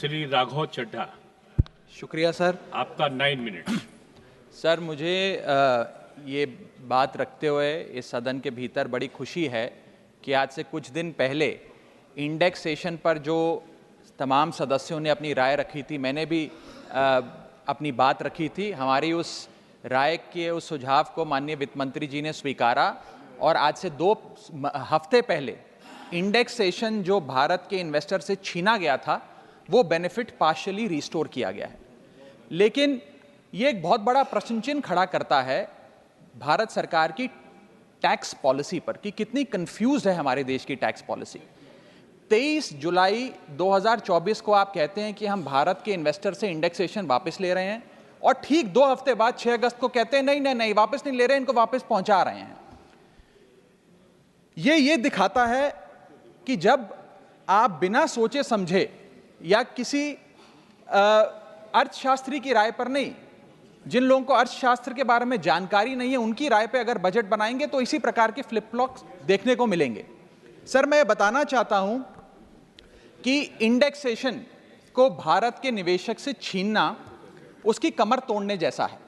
श्री राघव चड्ढा। शुक्रिया सर। आपका 9 minute. Sir, मुझे ये बात रखते हुए इस सदन के भीतर बड़ी खुशी है कि आज से कुछ दिन पहले इंडेक्सेशन पर जो तमाम सदस्यों ने अपनी राय रखी थी, मैंने भी अपनी बात रखी थी। हमारी उस राय के उस सुझाव को माननीय वित्त मंत्री जी ने स्वीकारा और आज से 2 हफ्ते पहले इंडेक्सेशन जो भारत के इन्वेस्टर से छीना गया था वो बेनिफिट पार्शियली रिस्टोर किया गया है। लेकिन ये एक बहुत बड़ा प्रश्न चिन्ह खड़ा करता है भारत सरकार की टैक्स पॉलिसी पर कि कितनी कंफ्यूज है हमारे देश की टैक्स पॉलिसी। 23 जुलाई 2024 को आप कहते हैं कि हम भारत के इन्वेस्टर से इंडेक्सेशन वापस ले रहे हैं और ठीक 2 हफ्ते बाद 6 अगस्त को कहते हैं नहीं वापस नहीं ले रहे, इनको वापस पहुंचा रहे हैं। ये दिखाता है कि जब आप बिना सोचे समझे या किसी अर्थशास्त्री की राय पर नहीं, जिन लोगों को अर्थशास्त्र के बारे में जानकारी नहीं है उनकी राय पे अगर बजट बनाएंगे तो इसी प्रकार के फ्लिप फ्लॉप्स देखने को मिलेंगे। सर, मैं बताना चाहता हूं कि इंडेक्सेशन को भारत के निवेशक से छीनना उसकी कमर तोड़ने जैसा है।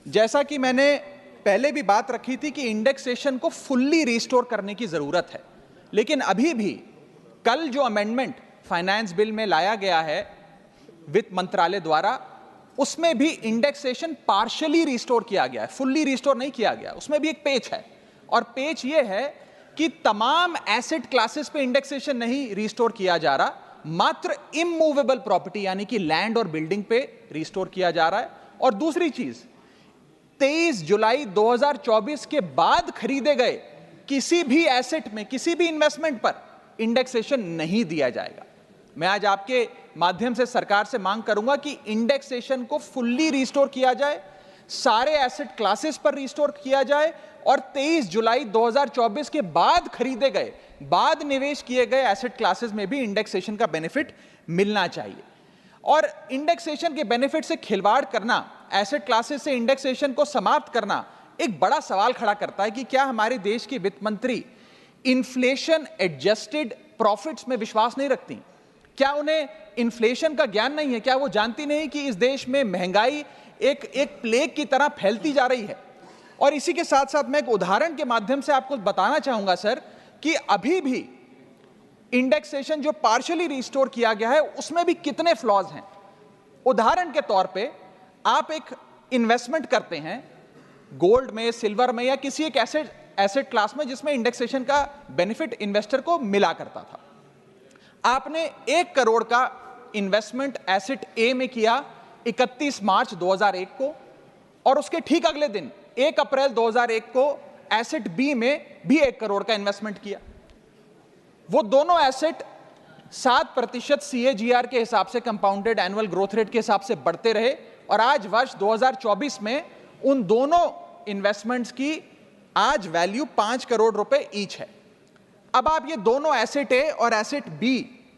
जैसा कि मैंने पहले भी बात रखी थी कि इंडेक्सेशन को फुल्ली रिस्टोर करने की जरूरत है, लेकिन अभी भी कल जो अमेंडमेंट फाइनेंस बिल में लाया गया है वित्त मंत्रालय द्वारा, उसमें भी इंडेक्सेशन पार्शियली रिस्टोर किया गया है, फुल्ली रिस्टोर नहीं किया गया। उसमें भी एक पेच है और पेच ये है कि तमाम एसेट क्लासेस पे इंडेक्सेशन नहीं रिस्टोर किया जा रहा, मात्र इमूवेबल प्रॉपर्टी यानी कि लैंड और बिल्डिंग पे रिस्टोर किया जा रहा है। और दूसरी चीज, 23 जुलाई 2024 के बाद खरीदे गए किसी भी एसेट में, किसी भी इन्वेस्टमेंट पर इंडेक्सेशन नहीं दिया जाएगा। मैं आज आपके माध्यम से सरकार से मांग करूंगा कि इंडेक्सेशन को फुल्ली रिस्टोर किया जाए, सारे एसेट क्लासेस पर रिस्टोर किया जाए और 23 जुलाई 2024 के बाद खरीदे गए, बाद निवेश किए गए एसेट क्लासेस में भी इंडेक्सेशन का बेनिफिट मिलना चाहिए। और इंडेक्सेशन के बेनिफिट से खिलवाड़ करना, एसेट क्लासेस से इंडेक्सेशन को समाप्त करना एक बड़ा सवाल खड़ा करता है कि क्या हमारे देश की वित्त मंत्री इन्फ्लेशन एडजस्टेड प्रॉफिट्स में विश्वास नहीं रखती? क्या उन्हें इन्फ्लेशन का ज्ञान नहीं है? क्या वो जानती नहीं कि इस देश में महंगाई एक प्लेग की तरह फैलती जा रही है? और इसी के साथ साथ मैं एक उदाहरण के माध्यम से आपको बताना चाहूंगा सर कि अभी भी इंडेक्सेशन जो पार्शियली रिस्टोर किया गया है उसमें भी कितने फ्लॉज हैं। उदाहरण के तौर पे आप एक इन्वेस्टमेंट करते हैं गोल्ड में, सिल्वर में या किसी एक एसेट क्लास में जिसमें इंडेक्सेशन का बेनिफिट इन्वेस्टर को मिला करता था। आपने 1 करोड़ का इन्वेस्टमेंट एसेट ए में किया 31 मार्च 2001 को और उसके ठीक अगले दिन 1 अप्रैल 2001 को एसेट बी में भी 1 करोड़ का इन्वेस्टमेंट किया। वो दोनों एसेट 7% CAGR के हिसाब से, कंपाउंडेड एनुअल ग्रोथ रेट के हिसाब से बढ़ते रहे और आज वर्ष 2024 में उन दोनों इन्वेस्टमेंट्स की आज वैल्यू 5 करोड़ रुपए ईच है। अब आप ये दोनों एसेट ए और एसेट बी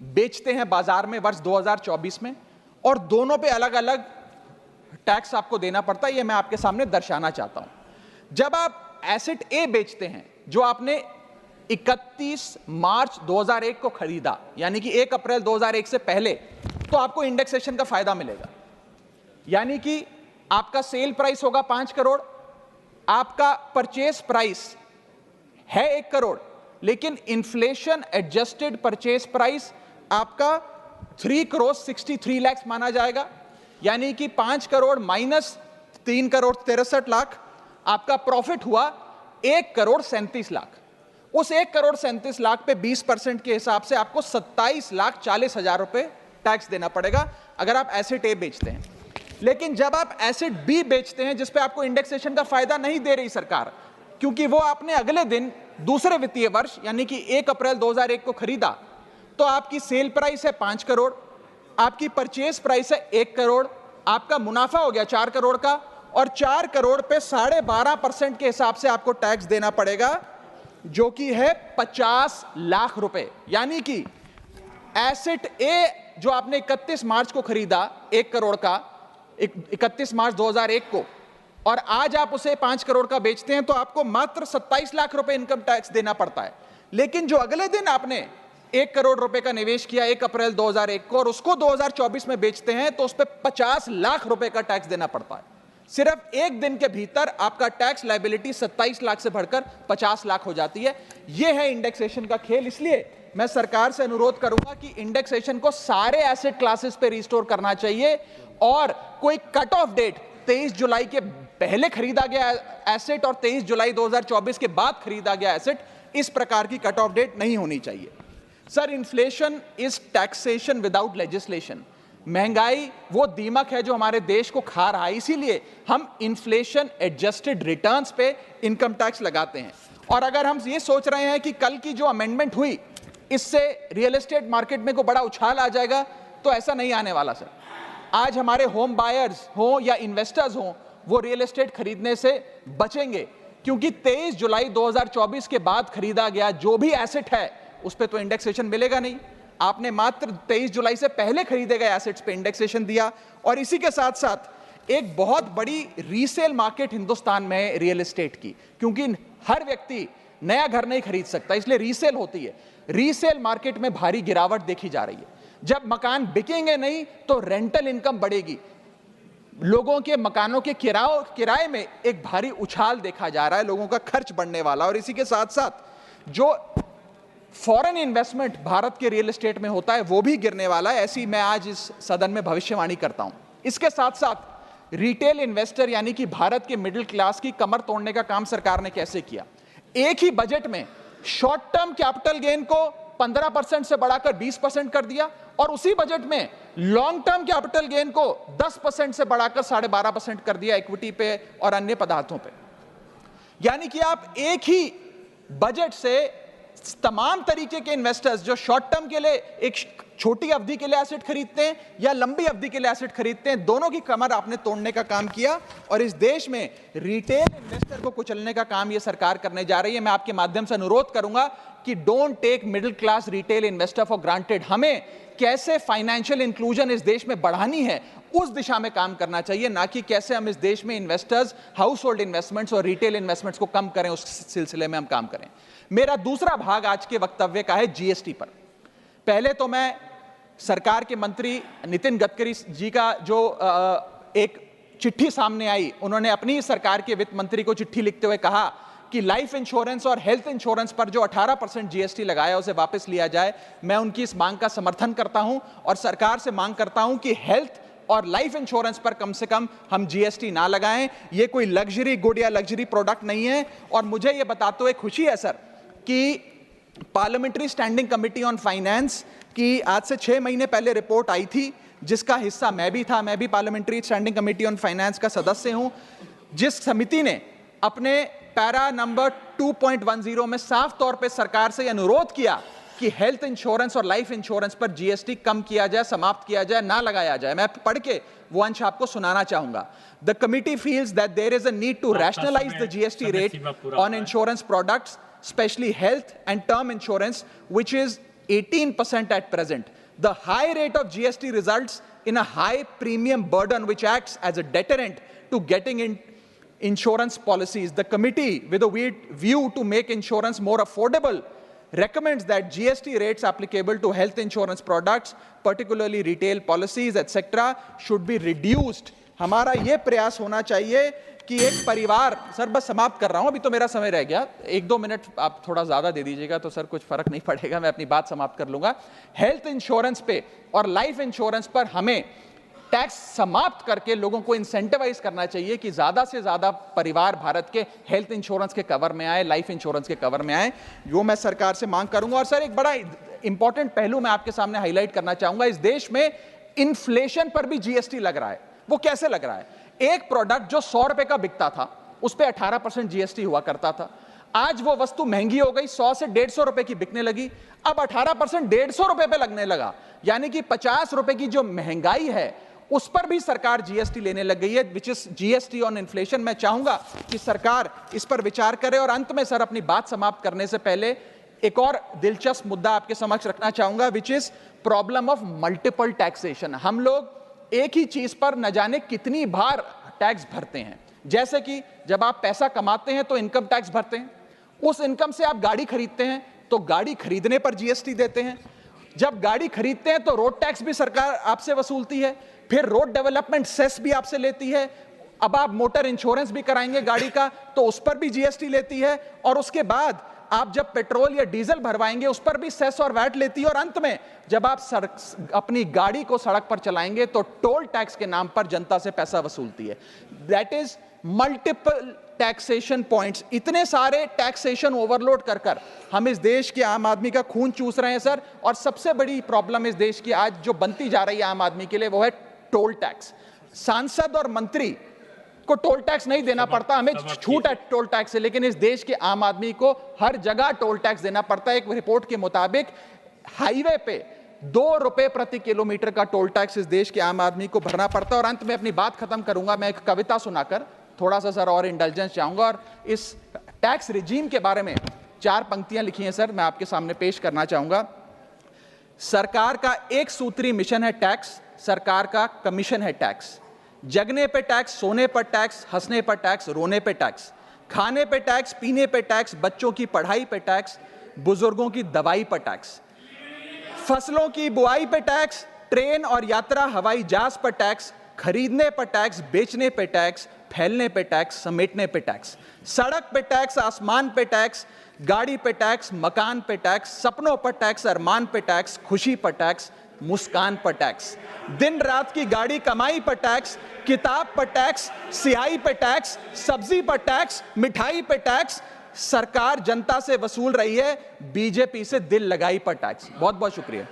बेचते हैं बाजार में वर्ष 2024 में और दोनों पे अलग अलग टैक्स आपको देना पड़ता है। ये मैं आपके सामने दर्शाना चाहता हूं। जब आप एसेट ए बेचते हैं जो आपने 31 मार्च 2001 को खरीदा, यानी कि 1 अप्रैल 2001 से पहले, तो आपको इंडेक्सेशन का फायदा मिलेगा। यानी कि आपका सेल प्राइस होगा 5 करोड़, आपका परचेस प्राइस है 1 करोड़, लेकिन इन्फ्लेशन एडजस्टेड परचेस प्राइस आपका 3 करोड़ 63 लाख माना जाएगा। यानी कि 5 करोड़ माइनस 3 करोड़ 63 लाख, आपका प्रॉफिट हुआ 1 करोड़ 37 लाख। उस 1 करोड़ 37 लाख पे 20% के हिसाब से आपको 27 लाख 40 हजार रुपए टैक्स देना पड़ेगा अगर आप एसेट ए बेचते हैं। लेकिन जब आप एसेट बी बेचते हैं जिसपे आपको इंडेक्सेशन का फायदा नहीं दे रही सरकार, क्योंकि वो आपने अगले दिन दूसरे वित्तीय वर्ष यानी कि 1 अप्रैल 2001 को खरीदा, तो आपकी सेल प्राइस है 5 करोड़, आपकी परचेस प्राइस है 1 करोड़, आपका मुनाफा हो गया 4 करोड़ का और 4 करोड़ पे 12.5% के हिसाब से आपको टैक्स देना पड़ेगा जो कि है 50 लाख रुपए। यानी कि एसेट ए जो आपने 31 मार्च को खरीदा 1 करोड़ का, 31 मार्च 2001 को, और आज आप उसे 5 करोड़ का बेचते हैं तो आपको मात्र 27 लाख रुपए इनकम टैक्स देना पड़ता है। लेकिन जो अगले दिन आपने 1 करोड़ रुपए का निवेश किया 1 अप्रैल 2001 को और उसको 2024 में बेचते हैं तो उस पर 50 लाख रुपए का टैक्स देना पड़ता है। सिर्फ एक दिन के भीतर आपका टैक्स लायबिलिटी 27 लाख से बढ़कर 50 लाख हो जाती है। यह है इंडेक्सेशन का खेल। इसलिए मैं सरकार से अनुरोध करूंगा कि इंडेक्सेशन को सारे एसेट क्लासेस पे रिस्टोर करना चाहिए और कोई कट ऑफ डेट 23 जुलाई के पहले खरीदा गया एसेट और 23 जुलाई 2024 के बाद खरीदा गया एसेट, इस प्रकार की कट ऑफ डेट नहीं होनी चाहिए। Sir, inflation is taxation without legislation. महंगाई वो दीमक है जो हमारे देश को खा रहा है, इसीलिए हम इन्फ्लेशन एडजस्टेड रिटर्न्स पे इनकम टैक्स लगाते हैं। और अगर हम ये सोच रहे हैं कि कल की जो अमेंडमेंट हुई इससे रियल एस्टेट मार्केट में को बड़ा उछाल आ जाएगा, तो ऐसा नहीं आने वाला सर। आज हमारे होम बायर्स हो या इन्वेस्टर्स हो, वो रियल एस्टेट खरीदने से बचेंगे, क्योंकि 23 जुलाई 2024 के बाद खरीदा गया जो भी एसेट है उस पर तो इंडेक्सेशन मिलेगा नहीं। आपने मात्र 23 जुलाई से पहले खरीदे गए एसेट्स पे इंडेक्सेशन दिया। और इसी के साथ साथ एक बहुत बड़ी रीसेल मार्केट हिंदुस्तान में रियल एस्टेट की, क्योंकि हर व्यक्ति नया घर नहीं खरीद सकता, इसलिए रीसेल होती है। रीसेल मार्केट में भारी गिरावट देखी जा रही है। जब मकान बिकेंगे नहीं तो रेंटल इनकम बढ़ेगी। लोगों के मकानों के किराए में एक भारी उछाल देखा जा रहा है, लोगों का खर्च बढ़ने वाला। और इसी के साथ साथ जो फॉरेन इन्वेस्टमेंट भारत के रियल एस्टेट में होता है वो भी गिरने वाला है, ऐसी मैं आज इस सदन में भविष्यवाणी करता हूं। इसके साथ साथ रिटेल इन्वेस्टर यानी कि भारत के मिडिल क्लास की कमर तोड़ने का काम सरकार ने कैसे किया। एक ही बजट में शॉर्ट टर्म कैपिटल गेन को 15% से बढ़ाकर 20% कर दिया और उसी बजट में लॉन्ग टर्म कैपिटल गेन को 10% से बढ़ाकर 12.5% कर दिया इक्विटी पे और अन्य पदार्थों पे। यानी कि आप एक ही बजट से तमाम तरीके के इन्वेस्टर्स जो शॉर्ट टर्म के लिए एक छोटी अवधि के लिए एसेट खरीदते हैं या लंबी अवधि के लिए एसेट खरीदते हैं, दोनों की कमर आपने तोड़ने का काम किया और इस देश में रिटेल इन्वेस्टर को कुचलने का काम यह सरकार करने जा रही है। मैं आपके माध्यम से अनुरोध करूंगा कि don't take middle class retail investor for granted. हमें कैसे फाइनेंशियल इंक्लूजन इस देश में बढ़ानी है उस दिशा में काम करना चाहिए, ना कि कैसे हम इस देश में इन्वेस्टर्स, हाउस होल्ड इन्वेस्टमेंट्स और रिटेल इन्वेस्टमेंट्स को कम करें, उस सिलसिले में हम काम करें। मेरा दूसरा भाग आज के वक्तव्य का है जीएसटी पर। पहले तो मैं सरकार के मंत्री नितिन गडकरी जी का जो एक चिट्ठी सामने आई, उन्होंने अपनी सरकार के वित्त मंत्री को चिट्ठी लिखते हुए कहा कि लाइफ इंश्योरेंस और हेल्थ इंश्योरेंस पर जो 18% जीएसटी लगाया उसे वापस लिया जाए। मैं उनकी इस मांग का समर्थन करता हूं और सरकार से मांग करता हूं कि हेल्थ और लाइफ इंश्योरेंस पर कम से कम हम जीएसटी ना लगाएं। यह कोई लग्जरी गुड या लग्जरी प्रोडक्ट नहीं है। और मुझे यह बताते हुए खुशी है सर कि parliamentary standing committee on finance की आज से 6 महीने पहले रिपोर्ट आई थी, जिसका हिस्सा मैं भी था। मैं भी parliamentary standing committee on finance का सदस्य हूं, जिस समिति ने अपने पैरा नंबर 2.10 में साफ तौर पे सरकार से अनुरोध किया कि हेल्थ इंश्योरेंस और लाइफ इंश्योरेंस पर जीएसटी कम किया जाए, समाप्त किया जाए, ना लगाया जाए। मैं पढ़ के वो अंश आपको सुनाना चाहूंगा। The committee feels that there is a need to rationalise the GST rate on insurance products, especially health and term insurance, which is 18% at present. The high rate of GST results in a high premium burden which acts as a deterrent to getting in insurance policies. The committee, with a view to make insurance more affordable, recommends that GST rates applicable to health insurance products, particularly retail policies, etc., should be reduced. हमारा यह प्रयास होना चाहिए कि एक परिवार, sir बस समाप्त कर रहा हूं, अभी तो मेरा समय रह गया, 1-2 मिनट आप थोड़ा ज्यादा दे दीजिएगा तो सर कुछ फर्क नहीं पड़ेगा, मैं अपनी बात समाप्त कर लूंगा। हेल्थ इंश्योरेंस पे और लाइफ इंश्योरेंस पर हमें टैक्स समाप्त करके लोगों को इंसेंटिवाइज करना चाहिए कि ज्यादा से ज्यादा परिवार भारत के हेल्थ इंश्योरेंस के कवर में आए, लाइफ इंश्योरेंस के कवर में आए। जो मैं सरकार से मांग करूंगा। और सर एक बड़ा इंपॉर्टेंट पहलू मैं आपके सामने हाईलाइट करना चाहूंगा। इस देश में इन्फ्लेशन पर भी जीएसटी लग रहा है। वो कैसे लग रहा है? एक प्रोडक्ट जो 100 रुपए का बिकता था उस पर 18% जीएसटी हुआ करता था। आज वो वस्तु महंगी हो गई, 100 से 150 रुपए की बिकने लगी, अब 18% 150 रुपए पे लगने लगा। यानी कि 50 रुपए की जो महंगाई है उस पर भी सरकार जीएसटी लेने लग गई है, which is GST on inflation. मैं चाहूंगा कि सरकार इस पर विचार करे। और अंत में सर अपनी बात समाप्त करने से पहले एक और दिलचस्प मुद्दा आपके समक्ष रखना चाहूंगा, which is problem of multiple taxation. हम लोग एक ही चीज पर न जाने कितनी बार टैक्स भरते हैं। जैसे कि जब आप पैसा कमाते हैं तो इनकम टैक्स भरते हैं, उस इनकम से आप गाड़ी खरीदते हैं तो गाड़ी खरीदने पर जीएसटी देते हैं। जब गाड़ी खरीदते हैं तो रोड टैक्स भी सरकार आपसे वसूलती है, फिर रोड डेवलपमेंट सेस भी आपसे लेती है। अब आप मोटर इंश्योरेंस भी कराएंगे गाड़ी का तो उस पर भी जीएसटी लेती है, और उसके बाद आप जब पेट्रोल या डीजल भरवाएंगे उस पर भी सेस और वैट लेती है, और अंत में जब आप अपनी गाड़ी को सड़क पर चलाएंगे तो टोल टैक्स के नाम पर जनता से पैसा वसूलती है। That is multiple taxation points. इतने सारे टैक्सेशन ओवरलोड कर कर हम इस देश के आम आदमी का खून चूस रहे हैं सर। और सबसे बड़ी प्रॉब्लम इस देश की आज जो बनती जा रही है आम आदमी के लिए वो है टोल टैक्स। सांसद और मंत्री को टोल टैक्स नहीं देना पड़ता, हमें छूट है टोल टैक्स से, लेकिन इस देश के आम आदमी को हर जगह टोल टैक्स देना पड़ता है। एक रिपोर्ट के मुताबिक हाईवे पे 2 रुपए प्रति किलोमीटर का टोल टैक्स इस देश के आम आदमी को भरना पड़ता है। और अंत में अपनी बात खत्म करूंगा मैं एक कविता सुनाकर, थोड़ा सा सर और इंटेलिजेंस चाहूंगा। और इस टैक्स रिजीम के बारे में 4 पंक्तियां लिखी हैं सर, मैं आपके सामने पेश करना चाहूंगा। सरकार का एक सूत्री मिशन है टैक्स, सरकार का कमीशन है टैक्स। जगने पे टैक्स, सोने पर टैक्स, हंसने पर टैक्स, रोने पे टैक्स, खाने पे टैक्स, पीने पे टैक्स, बच्चों की पढ़ाई पे टैक्स, बुजुर्गों की दवाई पर टैक्स, फसलों की बुआई पे टैक्स, ट्रेन और यात्रा हवाई जहाज पर टैक्स, खरीदने पर टैक्स, बेचने पे टैक्स, फैलने पे टैक्स, समेटने पे टैक्स, सड़क पे टैक्स, आसमान पे टैक्स, गाड़ी पे टैक्स, मकान पे टैक्स, सपनों पर टैक्स, अरमान पे टैक्स, खुशी पर टैक्स, मुस्कान पर टैक्स, दिन रात की गाड़ी कमाई पर टैक्स, किताब पर टैक्स, सियाही पर टैक्स, सब्जी पर टैक्स, मिठाई पर टैक्स। सरकार जनता से वसूल रही है बीजेपी से दिल लगाई पर टैक्स। बहुत बहुत शुक्रिया।